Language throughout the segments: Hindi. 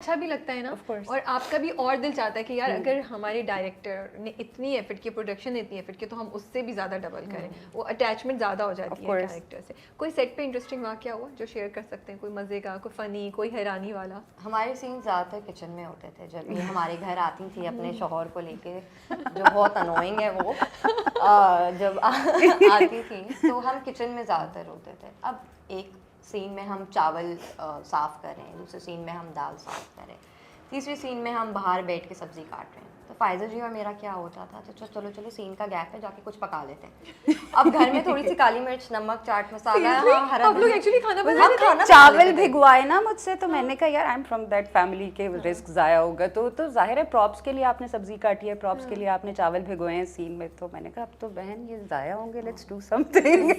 अच्छा भी लगता है ना, Of course. और आपका भी और दिल चाहता है कि यार अगर हमारे डायरेक्टर ने इतनी एफर्ट की, प्रोडक्शन ने इतनी एफर्ट की, तो हम उससे भी ज़्यादा डबल करें, वो अटैचमेंट ज़्यादा हो जाती है कैरेक्टर से। कोई सेट पे इंटरेस्टिंग वाक़या हुआ जो शेयर कर सकते हैं, कोई मज़े का, कोई फ़नी, कोई हैरानी वाला? हमारे सीन ज़्यादातर किचन में होते थे जब ये हमारे घर आती थी अपने शौहर को लेके, जो बहुत अनोइंग है वो। जब आती थी तो हम किचन में ज़्यादातर होते थे। अब एक सीन में हम चावल साफ़ कर रहे हैं, दूसरे सीन में हम दाल साफ़ कर रहे हैं, तीसरे सीन में हम बाहर बैठ के सब्ज़ी काट रहे हैं। तो फायज़ा जी और मेरा क्या होता था, तो चलो चलो सीन का गैप है, जाके कुछ पका लेते हैं। अब घर में थोड़ी सी काली मिर्च, नमक, चाट मसाला, हाँ, हरा आप लोग एक्चुअली खाना बना हम खाना चावल भिगवाए ना मुझसे, तो मैंने कहा यार I am from that family के रिस्क ज़ाया होगा, तो जाहिर है प्रॉप्स के लिए आपने सब्जी काटी है, प्रॉप्स के लिए आपने चावल भिगोए हैं सीन में, तो मैंने कहा अब तो बहन ये ज़ाया होंगे, लेट्स डू समथिंग।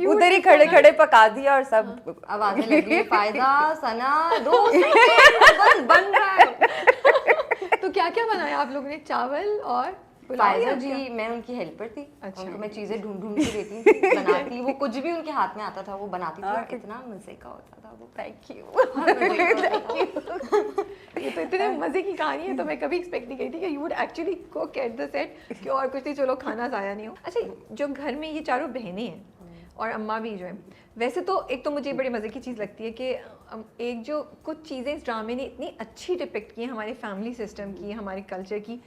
उधर ही खड़े खड़े पका दिया और सब आवाज़ें लगी, फायदा सना दो बस बन रहा है। तो क्या क्या बनाया आप लोगों ने? चावल और फायजा जी, मैं उनकी हेल्पर थी। अच्छा। उनको मैं चीज़ें ढूंढ ढूंढ के देती थी, बनाती, वो कुछ भी उनके हाथ में आता था वो बनाती थी, और कितना मज़े का होता था वो। Thank you. ये तो इतने मज़े की कहानी है, तो मैं कभी एक्सपेक्ट नहीं की थी कि you would actually cook at the set, कि और कुछ नहीं, चलो खाना ज़ाया नहीं हो। अच्छा, जो घर में ये चारों बहनें हैं और अम्मा भी जो है, वैसे तो एक तो मुझे बड़ी मज़े की चीज़ लगती है कि एक जो कुछ चीज़ें इस ड्रामे ने इतनी अच्छी डिपिक्ट की हैं, हमारे फैमिली सिस्टम की, हमारे कल्चर की।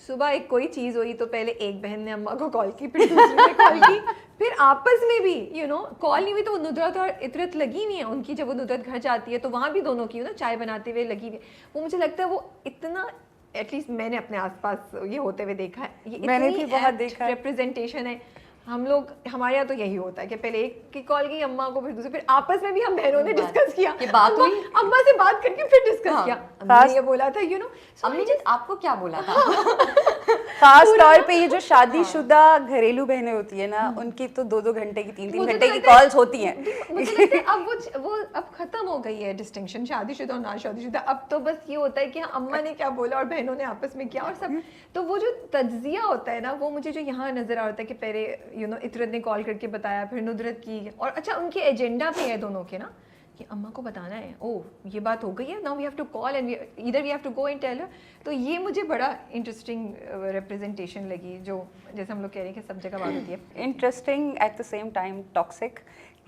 सुबह एक कोई चीज़ हुई तो पहले एक बहन ने अम्मा को कॉल की, फिर दूसरी ने कॉल की, फिर आपस में भी कॉल नहीं हुई तो वो नुदरत और इतरत लगी नहीं है उनकी। जब वो नुदरत घर जाती है तो वहाँ भी दोनों की चाय बनाते हुए लगी हुई है। वो मुझे लगता है वो इतना, एटलीस्ट मैंने अपने आसपास ये होते हुए देखा है, ये मैंने भी बहुत देखा है। रिप्रेजेंटेशन है। हम लोग, हमारे यहाँ तो यही होता है कि पहले एक की कॉल की अम्मा को, फिर दूसरे, फिर आपस में भी हम बहनों ने डिस्कस किया कि बात हुई, अम्मा से बात करके फिर डिस्कस किया, अम्मा ने ये बोला था, अम्मी जी आपको क्या बोला था। खास तौर पे ये जो शादीशुदा घरेलू बहनें होती है ना, उनकी तो 2-2 घंटे की 3-3 घंटे की कॉल्स होती हैं। मुझे लगता है अब वो अब खत्म हो गई है डिस्टिंक्शन शादीशुदा और ना शादीशुदा। अब तो बस ये होता है कि हाँ, अम्मा ने क्या बोला और बहनों ने आपस में क्या और सब। तो वो जो तज्जिया होता है ना, वो मुझे जो यहाँ नजर आता है कि पहले इतरत ने कॉल करके बताया, फिर नुदरत की, और अच्छा उनके एजेंडा पे है दोनों के ना कि अम्मा को बताना है, ओह ये बात हो गई है, now we have to call and either we have to go and tell her. तो ये मुझे बड़ा इंटरेस्टिंग रिप्रेजेंटेशन लगी, जो जैसे हम लोग कह रहे हैं कि सब जगह बात होती है। Interesting at the same time toxic,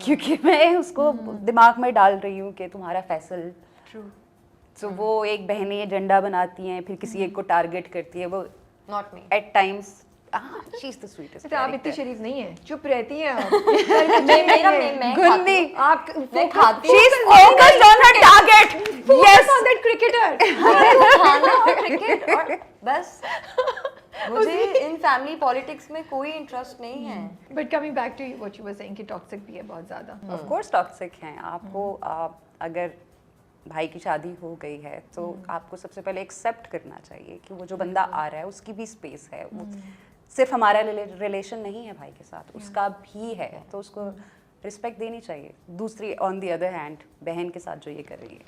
क्योंकि मैं उसको दिमाग में डाल रही हूँ कि तुम्हारा फैसल। ट्रू। तो वो एक बहनें एजेंडा बनाती हैं, फिर किसी एक को टारगेट करती है, वो not me at times she is the sweetest. तो आप इतनी शरीफ नहीं है, चुप रहती हैं आप। मैं गुन्नी, आप मैं खाती she is focused on her target. Yes on that cricketer. खाना और क्रिकेट और बस। मुझे इन फैमिली पॉलिटिक्स में कोई इंटरेस्ट नहीं है। But coming back to what you were saying कि टॉक्सिक भी है बहुत ज्यादा। ऑफ कोर्स टॉक्सिक हैं। आपको अगर भाई की शादी हो गई है तो आपको सबसे पहले एक्सेप्ट करना चाहिए कि वो जो बंदा आ रहा है उसकी भी स्पेस है, वो सिर्फ हमारा रिलेशन नहीं है भाई के साथ, उसका भी है, तो उसको रिस्पेक्ट देनी चाहिए। दूसरी ऑन द अदर हैंड बहन के साथ जो ये कर रही है,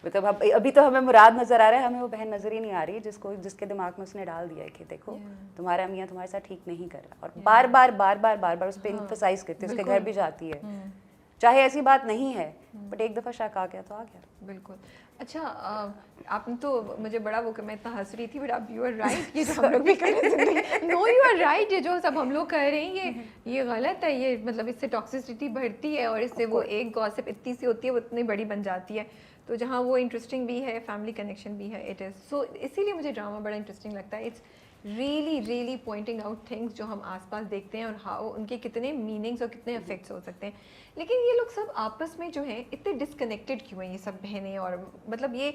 मतलब अभी तो हमें मुराद नजर आ रहा है, हमें वो बहन नजर ही नहीं आ रही जिसके दिमाग में उसने डाल दिया है कि देखो तुम्हारा मियाँ तुम्हारे साथ ठीक नहीं कर रहा, और बार बार उस पर इम्फसाइज करती है, उसके घर भी जाती है, चाहे ऐसी बात नहीं है, बट एक दफ़ा शक आ गया तो आ गया। बिल्कुल। अच्छा, आपने तो मुझे बड़ा वो, मैं इतना हंस रही थी, बट आप यू आर राइट, ये जो हम लोग भी कर रहे हैं, नो यू आर राइट, ये जो सब हम लोग कर रहे हैं ये गलत है। ये मतलब इससे टॉक्सिसिटी बढ़ती है, और इससे वो एक गॉसिप इतनी सी होती है वो इतनी बड़ी बन जाती है। तो जहाँ वो इंटरेस्टिंग भी है, फैमिली कनेक्शन भी है, इट इज़ सो, इसीलिए मुझे ड्रामा बड़ा इंटरेस्टिंग लगता है। It's really pointing out things जो हम आसपास देखते हैं, और हाउ उनके कितने मीनिंग्स और कितने इफेक्ट्स हो सकते हैं। लेकिन ये लोग सब आपस में जो है इतने डिस्कनेक्टेड क्यों हैं, ये सब बहनें, और मतलब ये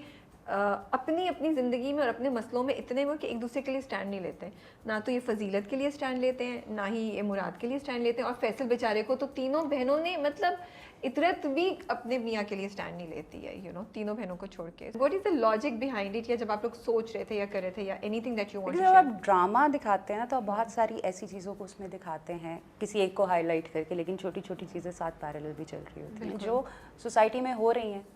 अपनी अपनी ज़िंदगी में और अपने मसलों में इतने में कि एक दूसरे के लिए स्टैंड नहीं लेते हैं। ना तो ये फजीलत के लिए स्टैंड लेते हैं, ना ही ये मुराद के लिए स्टैंड लेते हैं, और फैसल बेचारे को तो तीनों बहनों ने, मतलब इतरत भी अपने मियाँ के लिए स्टैंड नहीं लेती है, तीनों बहनों को छोड़ के। What is the logic behind it, या जब आप लोग सोच रहे थे या कर रहे थे, या anything that you want to जब शेयर? आप ड्रामा दिखाते हैं ना तो आप बहुत सारी ऐसी चीज़ों को उसमें दिखाते हैं, किसी एक को हाईलाइट करके, लेकिन छोटी छोटी चीज़ें साथ पैरेलल भी चल रही होती हैं जो सोसाइटी में हो रही हैं।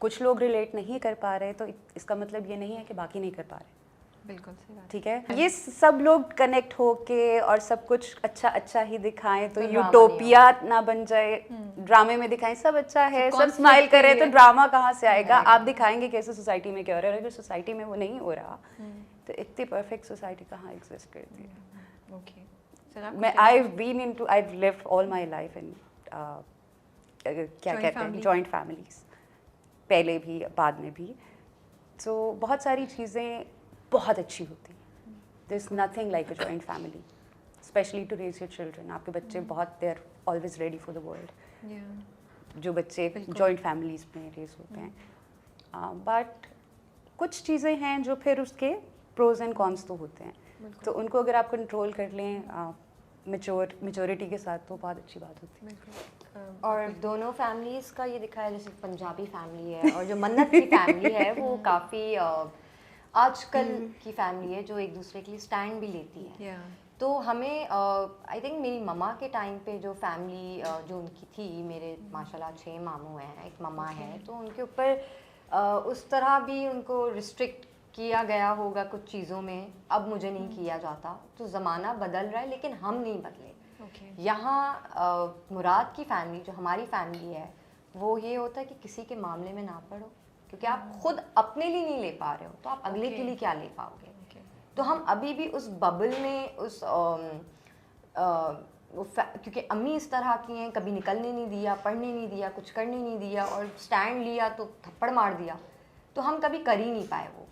कुछ लोग रिलेट नहीं कर पा रहे, तो इसका मतलब ये नहीं है कि बाकी नहीं कर पा रहे। बिल्कुल सही बात। ठीक है, ये सब लोग कनेक्ट होके और सब कुछ अच्छा अच्छा ही दिखाएं तो तो ड्रामा यूटोपिया ना बन जाए। ड्रामे में दिखाएं सब अच्छा है, सब conflict स्माइल कर रहे हैं, के तो लिए। ड्रामा कहाँ से आएगा? आप दिखाएंगे कैसे सोसाइटी में क्या हो रहा है, अगर सोसाइटी में वो नहीं हो रहा तो इतनी परफेक्ट सोसाइटी कहाँ एग्जिस्ट करती है? ओके सर, आप मैं I've lived all my life in क्या Joint कहते हैं, family. जॉइंट फैमिलीज, पहले भी बाद में भी। तो बहुत सारी चीज़ें बहुत अच्छी होती हैं। There is nothing like a joint family, specially to raise your children. आपके बच्चे बहुत, they are always ready for the world, जो बच्चे जॉइंट फैमिलीज में रेज होते हैं। बट कुछ चीज़ें हैं जो फिर उसके प्रोज एंड कॉन्स तो होते हैं, तो उनको अगर आप कंट्रोल कर लें मेच्योरिटी के साथ तो बहुत अच्छी बात होती है। और दोनों फैमिलीज का ये दिखा है, जैसे पंजाबी फैमिली है और जो मन्नत की फैमिली है वो काफ़ी आजकल की फैमिली है जो एक दूसरे के लिए स्टैंड भी लेती है। तो हमें आई थिंक मेरी मम्मा के टाइम पे जो फैमिली जो उनकी थी, मेरे माशाल्लाह 6 मामू हैं, एक मम्मा है, तो उनके ऊपर उस तरह भी उनको रिस्ट्रिक्ट किया गया होगा कुछ चीज़ों में, अब मुझे नहीं किया जाता। तो ज़माना बदल रहा है लेकिन हम नहीं बदले। यहाँ मुराद की फैमिली जो हमारी फैमिली है वो ये होता है कि किसी के मामले में ना पड़ो, क्योंकि आप खुद अपने लिए नहीं ले पा रहे हो तो आप अगले के लिए क्या ले पाओगे। तो हम अभी भी उस बबल में उस क्योंकि अम्मी इस तरह की हैं, कभी निकलने नहीं दिया, पढ़ने नहीं दिया, कुछ करने नहीं दिया, और स्टैंड लिया तो थप्पड़ मार दिया, तो हम कभी कर ही नहीं पाए वो।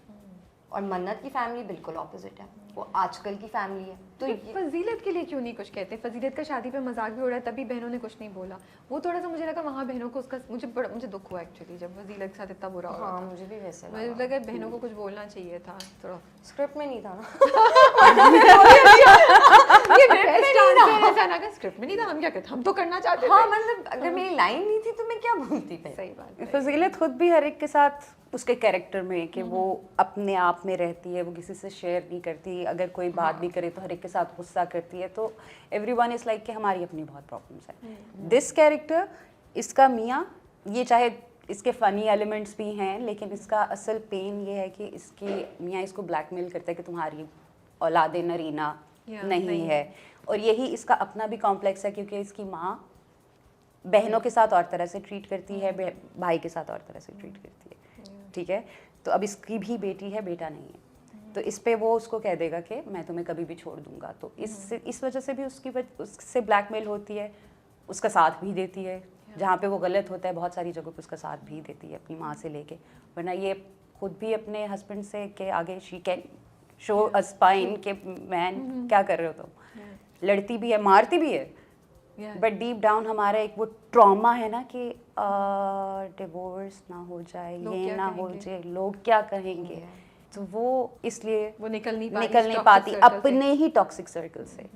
और मन्नत की फैमिली बिल्कुल ऑपोजिट है, वो आजकल की फैमिली है। तो फजीलत के लिए क्यों नहीं कुछ कहते? फजीलत का शादी पे मजाक भी हो रहा है, तभी बहनों ने कुछ नहीं बोला। वो थोड़ा सा मुझे लगा वहाँ बहनों को उसका मुझे दुख हुआ एक्चुअली, जब फजीलत के साथ इतना बुरा हो रहा हाँ, था। मुझे भी वैसे मुझे लगा बहनों को कुछ बोलना चाहिए था थोड़ा। स्क्रिप्ट में नहीं था ना। स्क्रिप्ट में नहीं था, हम क्या कहते, हम तो करना चाहते थे। हाँ, मतलब अगर मेरी लाइन नहीं थी तो मैं क्या बोलती थी। सही बात है। फजीलत खुद भी हर एक के साथ उसके कैरेक्टर में कि वो अपने आप में रहती है, वो किसी से शेयर नहीं करती, अगर कोई बात भी करे तो हर एक के साथ गुस्सा करती है, तो एवरीवन इज लाइक कि हमारी अपनी बहुत प्रॉब्लम्स है। दिस कैरेक्टर, इसका मियाँ, ये चाहे इसके फ़नी एलिमेंट्स भी हैं लेकिन इसका असल पेन ये है कि इसकी मियाँ इसको ब्लैकमेल करता है कि तुम्हारी औलाद नरीना नहीं है, और यही इसका अपना भी कॉम्प्लेक्स है क्योंकि इसकी माँ बहनों के साथ और तरह से ट्रीट करती है, भाई के साथ और तरह से ट्रीट करती है। ठीक है, तो अब इसकी भी बेटी है, बेटा नहीं है, तो इस पे वो उसको कह देगा कि मैं तुम्हें कभी भी छोड़ दूंगा, तो इस वजह से भी उससे ब्लैकमेल होती है, उसका साथ भी देती है, जहाँ पे वो गलत होता है बहुत सारी जगहों पे उसका साथ भी देती है अपनी माँ से लेके, वरना ये खुद भी अपने हस्बैंड से के आगे she can show a spine के मैन क्या कर रहे हो तुम, लड़ती भी है, मारती भी है, बट डीप डाउन हमारा एक वो ट्रॉमा है ना कि डिवोर्स ना हो जाए, ये ना हो जाए, लोग क्या कहेंगे, तो वो इसलिए वो निकल नहीं पाती अपने ही टॉक्सिक सर्कल से।